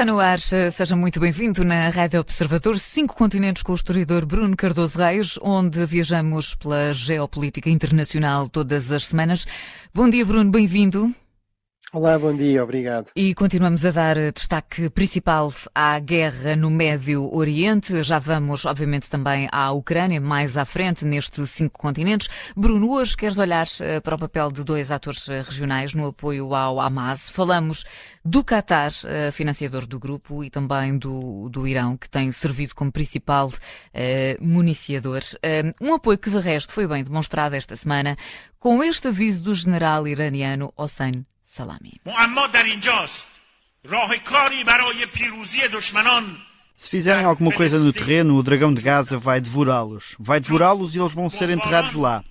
Está no ar, seja muito bem-vindo na Rádio Observador, 5 continentes com o historiador Bruno Cardoso Reis, onde viajamos pela geopolítica internacional todas as semanas. Bom dia, Bruno, bem-vindo. Olá, bom dia, obrigado. E continuamos a dar destaque principal à guerra no Médio Oriente. Já vamos, obviamente, também à Ucrânia, mais à frente, nestes 5 continentes. Bruno, hoje queres olhar para o papel de 2 atores regionais no apoio ao Hamas. Falamos do Qatar, financiador do grupo, e também do Irão, que tem servido como principal municiador. Um apoio que, de resto, foi bem demonstrado esta semana com este aviso do general iraniano Hossein Salami. Se fizerem alguma coisa no terreno, o dragão de Gaza vai devorá-los. Vai devorá-los e eles vão ser enterrados lá.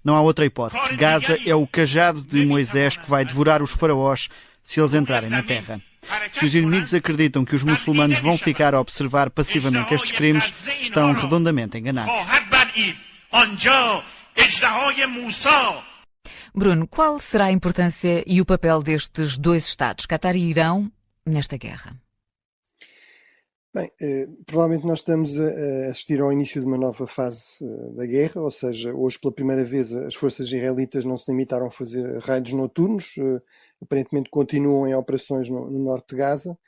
Não há outra hipótese. Gaza é o cajado de Moisés que vai devorar os faraós se eles entrarem na terra. Se os inimigos acreditam que os muçulmanos vão ficar a observar passivamente estes crimes, estão redondamente enganados. Bruno, qual será a importância e o papel destes 2 Estados, Qatar e Irão, nesta guerra? Bem, provavelmente nós estamos a assistir ao início de uma nova fase da guerra, ou seja, hoje pela primeira vez as forças israelitas não se limitaram a fazer raids noturnos, aparentemente continuam em operações no norte de Gaza.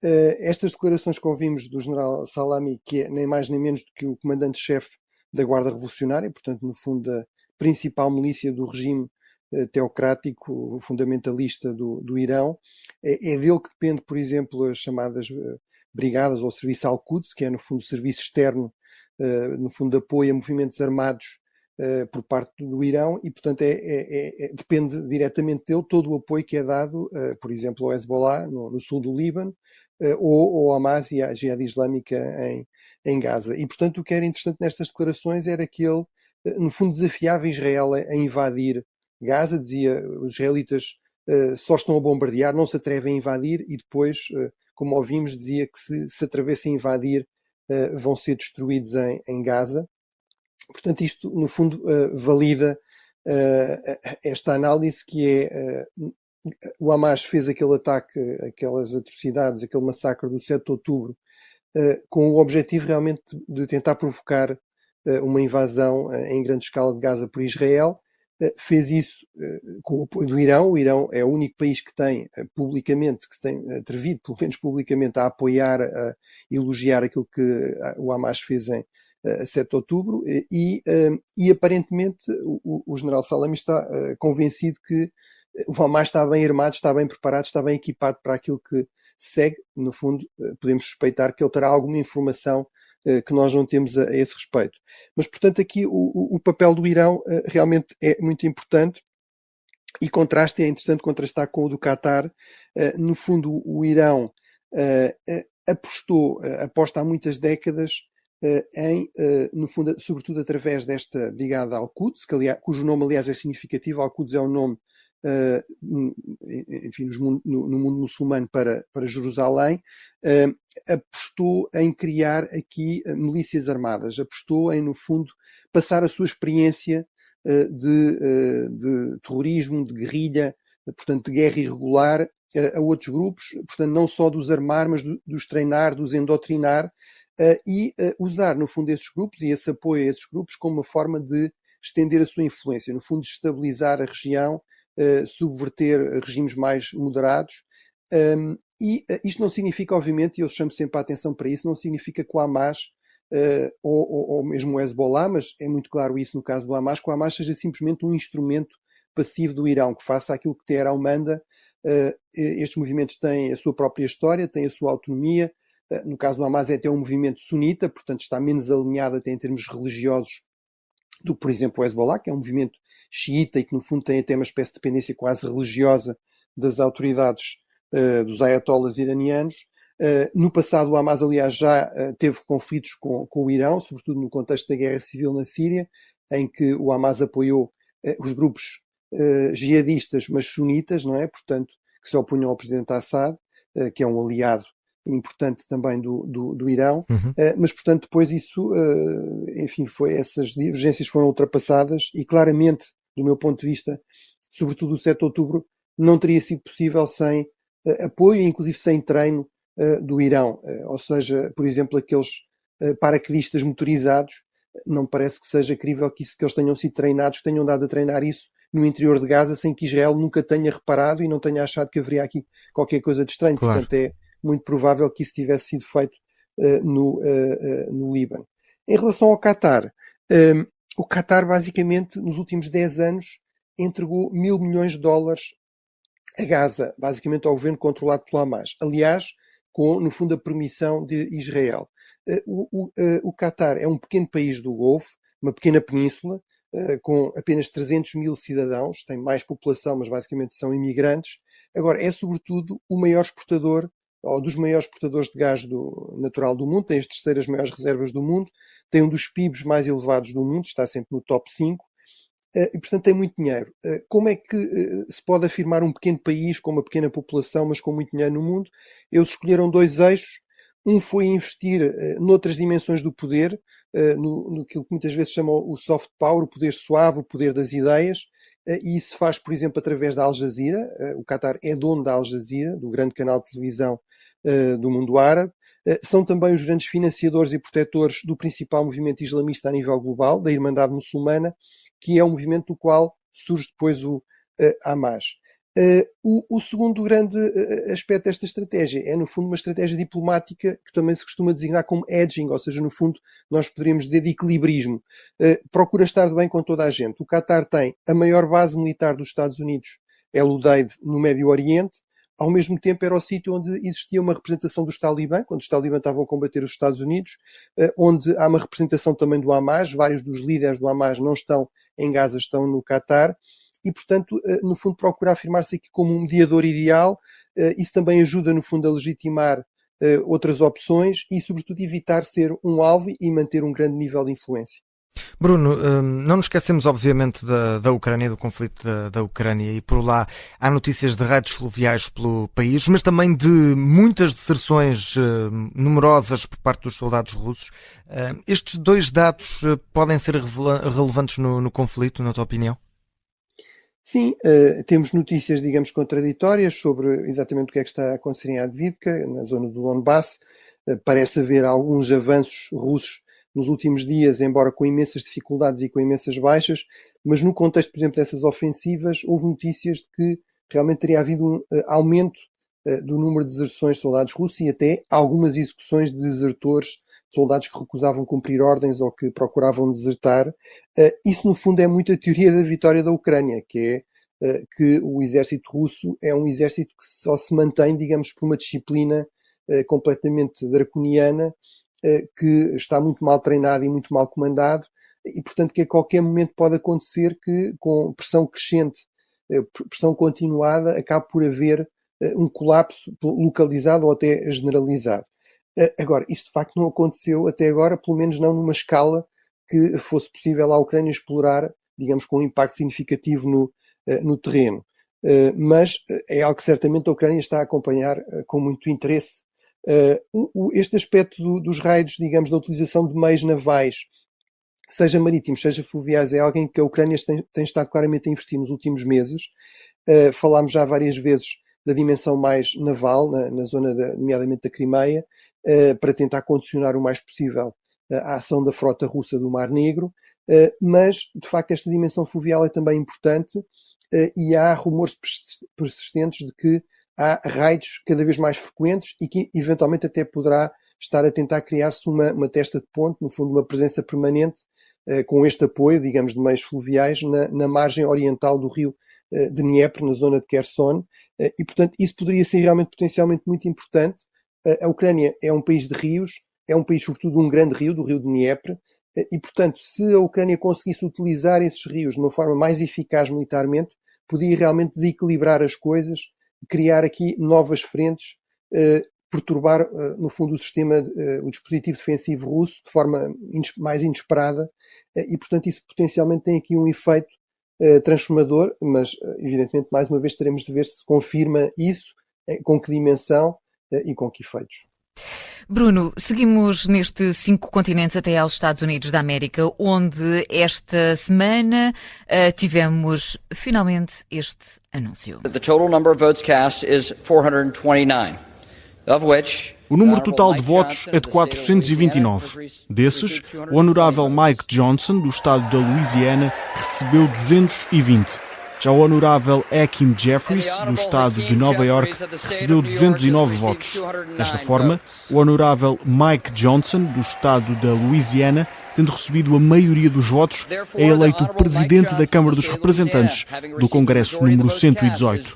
Estas declarações que ouvimos do general Salami, que é nem mais nem menos do que o comandante-chefe da Guarda Revolucionária, portanto, no fundo, a principal milícia do regime teocrático, fundamentalista do Irão, é dele que depende, por exemplo, as chamadas brigadas ou serviço Al-Quds, que é no fundo o serviço externo, no fundo de apoio a movimentos armados por parte do Irão, e portanto depende diretamente dele todo o apoio que é dado, por exemplo, ao Hezbollah no sul do Líbano, ou ao Hamas e à Jihad Islâmica em Gaza. E portanto o que era interessante nestas declarações era que ele, no fundo, desafiava Israel a invadir Gaza, dizia os israelitas só estão a bombardear, não se atrevem a invadir, e depois, como ouvimos, dizia que se atravessem a invadir vão ser destruídos em Gaza. Portanto, isto, no fundo, valida esta análise que é o Hamas fez aquele ataque, aquelas atrocidades, aquele massacre do 7 de outubro, com o objetivo realmente de tentar provocar uma invasão em grande escala de Gaza por Israel. Fez isso com o apoio do Irão. O Irão é o único país que tem publicamente, que se tem atrevido, pelo menos publicamente, a apoiar, a elogiar aquilo que o Hamas fez em 7 de outubro, e aparentemente o general Salami está convencido que o Hamas está bem armado, está bem preparado, está bem equipado para aquilo que segue. No fundo, podemos suspeitar que ele terá alguma informação que nós não temos a esse respeito. Mas, portanto, aqui o papel do Irão realmente é muito importante, e é interessante contrastar com o do Qatar. No fundo, o Irão aposta há muitas décadas no fundo, sobretudo através desta brigada Al-Quds, cujo nome, aliás, é significativo. Al-Quds é o nome, enfim, no mundo muçulmano para Jerusalém. Apostou em criar aqui milícias armadas, apostou em, no fundo, passar a sua experiência de terrorismo, de guerrilha, portanto, de guerra irregular, a outros grupos, portanto, não só dos armar, mas dos treinar, dos endoctrinar, e usar, no fundo, esses grupos e esse apoio a esses grupos como uma forma de estender a sua influência, no fundo, de estabilizar a região, subverter regimes mais moderados. E isto não significa, obviamente, e eu chamo sempre a atenção para isso, não significa que o Hamas, ou mesmo o Hezbollah, mas é muito claro isso no caso do Hamas, que o Hamas seja simplesmente um instrumento passivo do Irão, que faça aquilo que Teherão manda. Estes movimentos têm a sua própria história, têm a sua autonomia. No caso do Hamas é até um movimento sunita, portanto está menos alinhado até em termos religiosos do que, por exemplo, o Hezbollah, que é um movimento xiita e que no fundo tem até uma espécie de dependência quase religiosa das autoridades dos ayatollahs iranianos. No passado o Hamas, aliás, já teve conflitos com o Irão, sobretudo no contexto da guerra civil na Síria, em que o Hamas apoiou os grupos jihadistas, mas sunitas, não é? Portanto, que se opunham ao presidente Assad, que é um aliado importante também do Irão. Mas, portanto, depois isso, enfim, essas divergências foram ultrapassadas, e claramente, do meu ponto de vista, sobretudo o 7 de outubro, não teria sido possível sem apoio, inclusive sem treino do Irão. Ou seja, por exemplo, aqueles paraquedistas motorizados, não parece que seja crível que eles tenham sido treinados, que tenham dado a treinar isso no interior de Gaza, sem que Israel nunca tenha reparado e não tenha achado que haveria aqui qualquer coisa de estranho. Claro. Portanto, é muito provável que isso tivesse sido feito no Líbano. Em relação ao Qatar, o Qatar, basicamente, nos últimos 10 anos, entregou $1.000 milhões a Gaza, basicamente ao governo controlado pelo Hamas. Aliás, com, no fundo, a permissão de Israel. O Qatar é um pequeno país do Golfo, uma pequena península, com apenas 300 mil cidadãos, tem mais população, mas basicamente são imigrantes. Agora, é sobretudo o maior exportador, ou dos maiores exportadores de gás natural do mundo, tem as terceiras maiores reservas do mundo, tem um dos PIBs mais elevados do mundo, está sempre no top 5, e portanto tem muito dinheiro. Como é que se pode afirmar um pequeno país com uma pequena população, mas com muito dinheiro no mundo? Eles escolheram 2 eixos. Um foi investir noutras dimensões do poder, no que muitas vezes chamam o soft power, o poder suave, o poder das ideias, e isso faz, por exemplo, através da Al Jazeera. O Qatar é dono da Al Jazeera, do grande canal de televisão do mundo árabe. São também os grandes financiadores e protetores do principal movimento islamista a nível global, da Irmandade Muçulmana, que é um movimento do qual surge depois o Hamas. O segundo grande aspecto desta estratégia é, no fundo, uma estratégia diplomática que também se costuma designar como edging, ou seja, no fundo, nós poderíamos dizer de equilibrismo. Procura estar de bem com toda a gente. O Qatar tem a maior base militar dos Estados Unidos, El Udeid, no Médio Oriente. Ao mesmo tempo, era o sítio onde existia uma representação dos Talibã, quando os Talibã estavam a combater os Estados Unidos, onde há uma representação também do Hamas. Vários dos líderes do Hamas não estão em Gaza, estão no Qatar. E, portanto, no fundo, procura afirmar-se aqui como um mediador ideal. Isso também ajuda, no fundo, a legitimar outras opções e, sobretudo, evitar ser um alvo e manter um grande nível de influência. Bruno, não nos esquecemos, obviamente, da Ucrânia, do conflito da Ucrânia, e por lá há notícias de raids fluviais pelo país, mas também de muitas deserções numerosas por parte dos soldados russos. Estes 2 dados podem ser relevantes no conflito, na tua opinião? Sim, temos notícias, digamos, contraditórias sobre exatamente o que é que está a acontecer em Avdiivka, na zona do Donbass. Parece haver alguns avanços russos nos últimos dias, embora com imensas dificuldades e com imensas baixas, mas no contexto, por exemplo, dessas ofensivas, houve notícias de que realmente teria havido um aumento do número de deserções de soldados russos e até algumas execuções de desertores, de soldados que recusavam cumprir ordens ou que procuravam desertar. Isso, no fundo, é muito a teoria da vitória da Ucrânia, que é que o exército russo é um exército que só se mantém, digamos, por uma disciplina completamente draconiana, que está muito mal treinado e muito mal comandado, e, portanto, que a qualquer momento pode acontecer que, com pressão crescente, pressão continuada, acabe por haver um colapso localizado ou até generalizado. Agora, isso de facto não aconteceu até agora, pelo menos não numa escala que fosse possível à Ucrânia explorar, digamos, com um impacto significativo no terreno. Mas é algo que certamente a Ucrânia está a acompanhar com muito interesse. Este aspecto dos raids, digamos, da utilização de meios navais, seja marítimos, seja fluviais, é algo em que a Ucrânia tem estado claramente a investir nos últimos meses. Falámos já várias vezes da dimensão mais naval, na zona, nomeadamente da Crimeia, para tentar condicionar o mais possível a ação da frota russa do Mar Negro, mas, de facto, esta dimensão fluvial é também importante e há rumores persistentes de que há raids cada vez mais frequentes e que, eventualmente, até poderá estar a tentar criar-se uma testa de ponte, no fundo, uma presença permanente com este apoio, digamos, de meios fluviais na margem oriental do rio de Dnieper, na zona de Kherson, e, portanto, isso poderia ser realmente potencialmente muito importante. A Ucrânia é um país de rios, é um país, sobretudo, um grande rio, do rio de Dnieper, e, portanto, se a Ucrânia conseguisse utilizar esses rios de uma forma mais eficaz militarmente, podia realmente desequilibrar as coisas, criar aqui novas frentes, perturbar, no fundo, o dispositivo defensivo russo de forma mais inesperada, e, portanto, isso potencialmente tem aqui um efeito transformador, mas, evidentemente, mais uma vez teremos de ver se confirma isso, com que dimensão e com que efeitos. Bruno, seguimos neste 5 continentes até aos Estados Unidos da América, onde esta semana tivemos finalmente este anúncio. The total number of votes cast is 429. O número total de votos é de 429. Desses, o honorável Mike Johnson, do estado da Louisiana, recebeu 220. Já o honorável Hakeem Jeffries, do estado de Nova York, recebeu 209 votos. Desta forma, o honorável Mike Johnson, do estado da Louisiana, tendo recebido a maioria dos votos, é eleito o presidente da Câmara dos Representantes do Congresso número 118.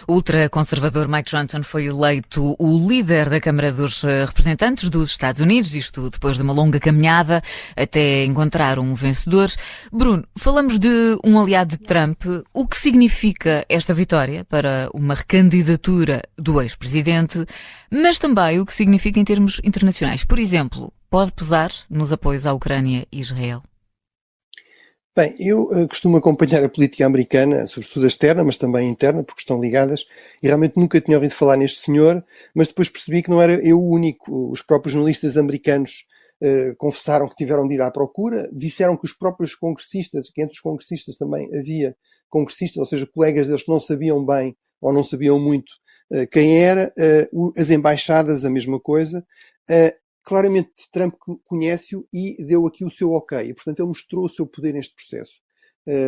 O ultraconservador Mike Johnson foi eleito o líder da Câmara dos Representantes dos Estados Unidos, isto depois de uma longa caminhada até encontrar um vencedor. Bruno, falamos de um aliado de Trump. O que significa esta vitória para uma recandidatura do ex-presidente, mas também o que significa em termos internacionais? Por exemplo, pode pesar nos apoios à Ucrânia e Israel? Bem, eu costumo acompanhar a política americana, sobretudo a externa, mas também a interna, porque estão ligadas, e realmente nunca tinha ouvido falar neste senhor, mas depois percebi que não era eu o único. Os próprios jornalistas americanos confessaram que tiveram de ir à procura, disseram que os próprios congressistas, que entre os congressistas também havia congressistas, ou seja, colegas deles que não sabiam bem ou não sabiam muito quem era, as embaixadas a mesma coisa. Claramente Trump conhece-o e deu aqui o seu ok. E, portanto, ele mostrou o seu poder neste processo.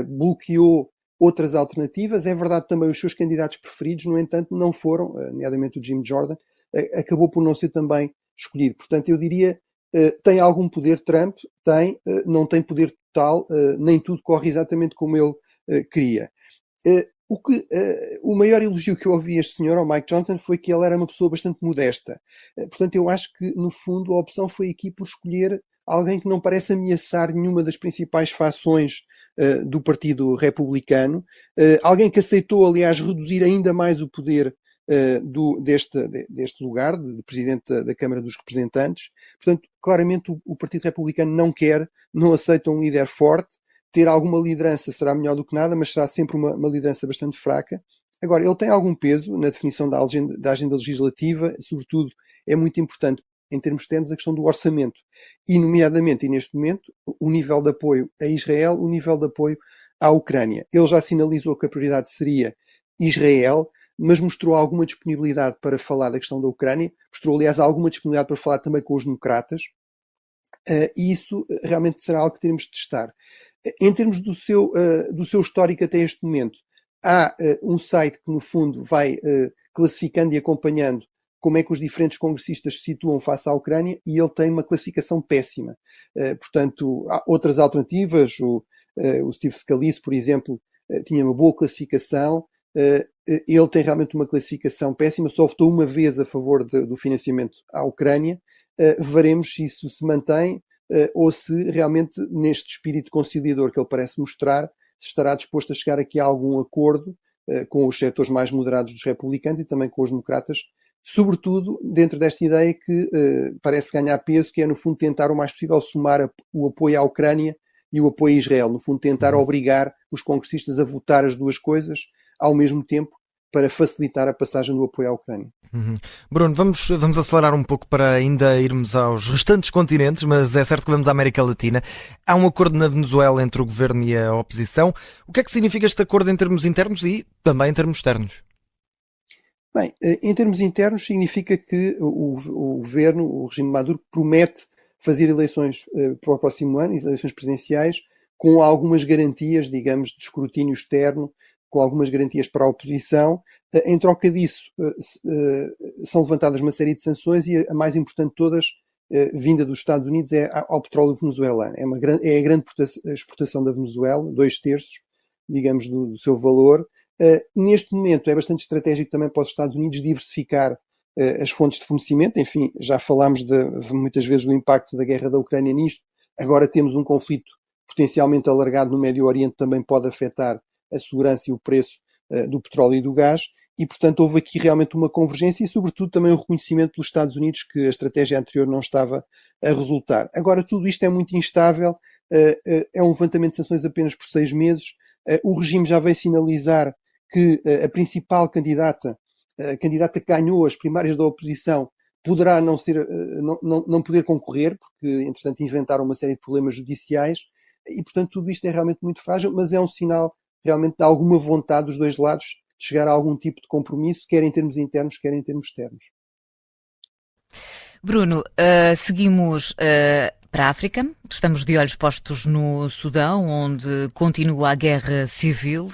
Bloqueou outras alternativas. É verdade também os seus candidatos preferidos, no entanto, não foram, nomeadamente o Jim Jordan, acabou por não ser também escolhido. Portanto, eu diria, tem algum poder Trump? Tem, não tem poder total, nem tudo corre exatamente como ele queria. O maior elogio que eu ouvi a este senhor, ao Mike Johnson, foi que ele era uma pessoa bastante modesta. Portanto, eu acho que, no fundo, a opção foi aqui por escolher alguém que não parece ameaçar nenhuma das principais fações do Partido Republicano. Alguém que aceitou, aliás, reduzir ainda mais o poder deste lugar, de Presidente da Câmara dos Representantes. Portanto, claramente o Partido Republicano não aceita um líder forte. Ter alguma liderança será melhor do que nada, mas será sempre uma liderança bastante fraca. Agora, ele tem algum peso na definição da agenda legislativa, sobretudo é muito importante em termos externos a questão do orçamento, e nomeadamente, e neste momento, o nível de apoio a Israel, o nível de apoio à Ucrânia. Ele já sinalizou que a prioridade seria Israel, mas mostrou alguma disponibilidade para falar da questão da Ucrânia, mostrou, aliás, alguma disponibilidade para falar também com os democratas, e isso realmente será algo que teremos de testar. Em termos do seu histórico até este momento, há um site que, no fundo, vai classificando e acompanhando como é que os diferentes congressistas se situam face à Ucrânia, e ele tem uma classificação péssima. Portanto, há outras alternativas. O Steve Scalise, por exemplo, tinha uma boa classificação. Ele tem realmente uma classificação péssima, só votou uma vez a favor do financiamento à Ucrânia. Veremos se isso se mantém, ou se realmente, neste espírito conciliador que ele parece mostrar, se estará disposto a chegar aqui a algum acordo com os setores mais moderados dos republicanos e também com os democratas, sobretudo dentro desta ideia que parece ganhar peso, que é, no fundo, tentar o mais possível somar o apoio à Ucrânia e o apoio a Israel. No fundo, tentar obrigar os congressistas a votar as duas coisas ao mesmo tempo, para facilitar a passagem do apoio à Ucrânia. Bruno, vamos acelerar um pouco para ainda irmos aos restantes continentes, mas é certo que vamos à América Latina. Há um acordo na Venezuela entre o governo e a oposição. O que é que significa este acordo em termos internos e também em termos externos? Bem, em termos internos significa que o governo, o regime Maduro, promete fazer eleições para o próximo ano, eleições presidenciais, com algumas garantias, digamos, de escrutínio externo, com algumas garantias para a oposição. Em troca disso, são levantadas uma série de sanções, e a mais importante de todas, vinda dos Estados Unidos, é ao petróleo venezuelano. É a grande exportação da Venezuela, 2/3, digamos, do seu valor. Neste momento é bastante estratégico também para os Estados Unidos diversificar as fontes de fornecimento. Enfim, já falámos muitas vezes do impacto da guerra da Ucrânia nisto. Agora temos um conflito potencialmente alargado no Médio Oriente, também pode afetar a segurança e o preço do petróleo e do gás, e, portanto, houve aqui realmente uma convergência e, sobretudo, também o reconhecimento pelos Estados Unidos que a estratégia anterior não estava a resultar. Agora, tudo isto é muito instável, é um levantamento de sanções apenas por 6 meses, o regime já veio sinalizar que a principal candidata, a candidata que ganhou as primárias da oposição, poderá não poder concorrer, porque, entretanto, inventaram uma série de problemas judiciais, e, portanto, tudo isto é realmente muito frágil, mas é um sinal realmente de alguma vontade dos dois lados de chegar a algum tipo de compromisso, quer em termos internos, quer em termos externos. Bruno, seguimos para a África. Estamos de olhos postos no Sudão, onde continua a guerra civil.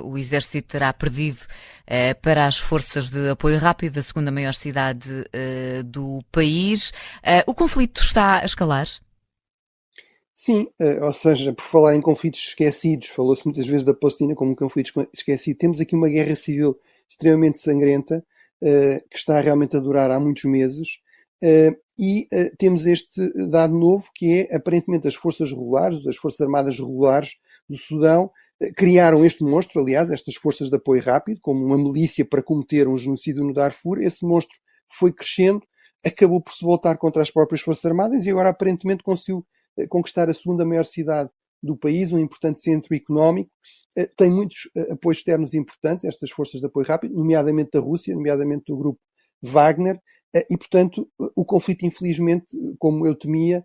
O exército terá perdido para as forças de apoio rápido, a segunda maior cidade do país. O conflito está a escalar? Sim, ou seja, por falar em conflitos esquecidos, falou-se muitas vezes da Palestina como um conflito esquecido. Temos aqui uma guerra civil extremamente sangrenta, que está realmente a durar há muitos meses, e temos este dado novo, que é, aparentemente, as forças regulares, as forças armadas regulares do Sudão, criaram este monstro, aliás, estas forças de apoio rápido, como uma milícia para cometer um genocídio no Darfur. Esse monstro foi crescendo, acabou por se voltar contra as próprias forças armadas e agora aparentemente conseguiu conquistar a segunda maior cidade do país, um importante centro económico. Tem muitos apoios externos importantes, estas forças de apoio rápido, nomeadamente da Rússia, nomeadamente do grupo Wagner, e portanto o conflito, infelizmente, como eu temia,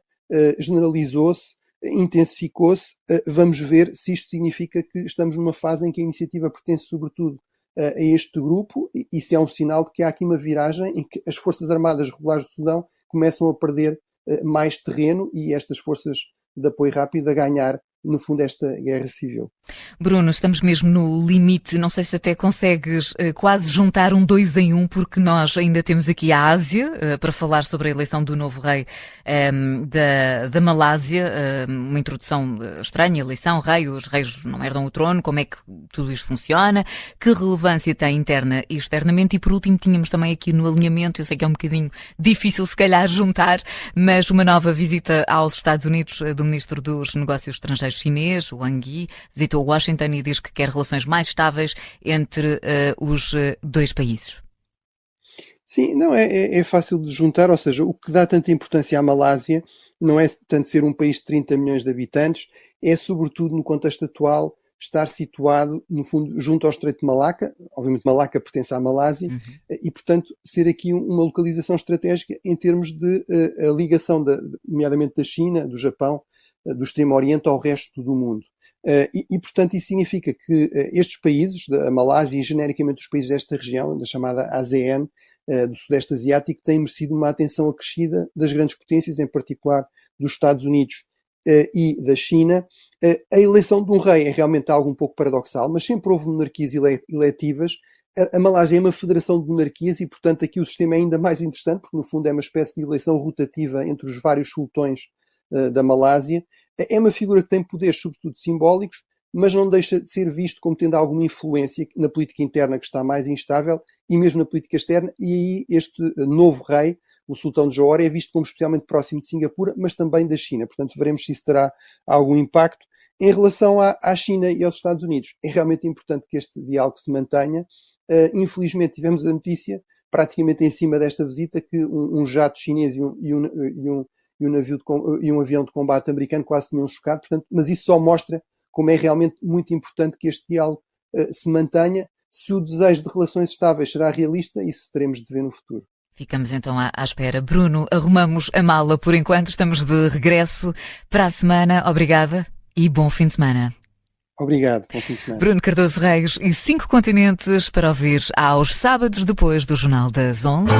generalizou-se, intensificou-se. Vamos ver se isto significa que estamos numa fase em que a iniciativa pertence sobretudo a este grupo, e se é um sinal de que há aqui uma viragem em que as forças armadas regulares do Sudão começam a perder mais terreno e estas forças de apoio rápido a ganhar, no fundo, esta guerra civil. Bruno, estamos mesmo no limite. Não sei se até consegues quase juntar um 2 em 1, porque nós ainda temos aqui a Ásia para falar sobre a eleição do novo rei da Malásia. Uma introdução estranha, eleição, rei, os reis não herdam o trono, como é que tudo isto funciona, que relevância tem interna e externamente. E por último tínhamos também aqui no alinhamento, eu sei que é um bocadinho difícil se calhar juntar, mas uma nova visita aos Estados Unidos do Ministro dos Negócios Estrangeiros chinês, Wang Yi, visitou Washington e diz que quer relações mais estáveis entre os dois países. Sim, não é fácil de juntar, ou seja, o que dá tanta importância à Malásia não é tanto ser um país de 30 milhões de habitantes, é sobretudo no contexto atual estar situado, no fundo, junto ao Estreito de Malaca. Obviamente Malaca pertence à Malásia, e portanto ser aqui uma localização estratégica em termos de a ligação, nomeadamente da China, do Japão, do Extremo Oriente ao resto do mundo. E portanto isso significa que estes países, a Malásia e genericamente os países desta região, da chamada ASEAN, do Sudeste Asiático, têm merecido uma atenção acrescida das grandes potências, em particular dos Estados Unidos e da China. A eleição de um rei é realmente algo um pouco paradoxal, mas sempre houve monarquias eletivas. A Malásia é uma federação de monarquias e, portanto, aqui o sistema é ainda mais interessante, porque no fundo é uma espécie de eleição rotativa entre os vários sultões da Malásia. É uma figura que tem poderes, sobretudo simbólicos, mas não deixa de ser visto como tendo alguma influência na política interna, que está mais instável, e mesmo na política externa. E aí este novo rei, o Sultão de Johor, é visto como especialmente próximo de Singapura, mas também da China. Portanto, veremos se isso terá algum impacto. Em relação à China e aos Estados Unidos, é realmente importante que este diálogo se mantenha. Infelizmente tivemos a notícia, praticamente em cima desta visita, que um jato chinês e um avião de combate americano quase tinham chocado. Portanto, mas isso só mostra como é realmente muito importante que este diálogo se mantenha. Se o desejo de relações estáveis será realista, isso teremos de ver no futuro. Ficamos então à espera. Bruno, arrumamos a mala por enquanto, estamos de regresso para a semana. Obrigada e bom fim de semana. Obrigado, bom fim de semana. Bruno Cardoso Reis e 5 continentes para ouvir aos sábados depois do Jornal das 11.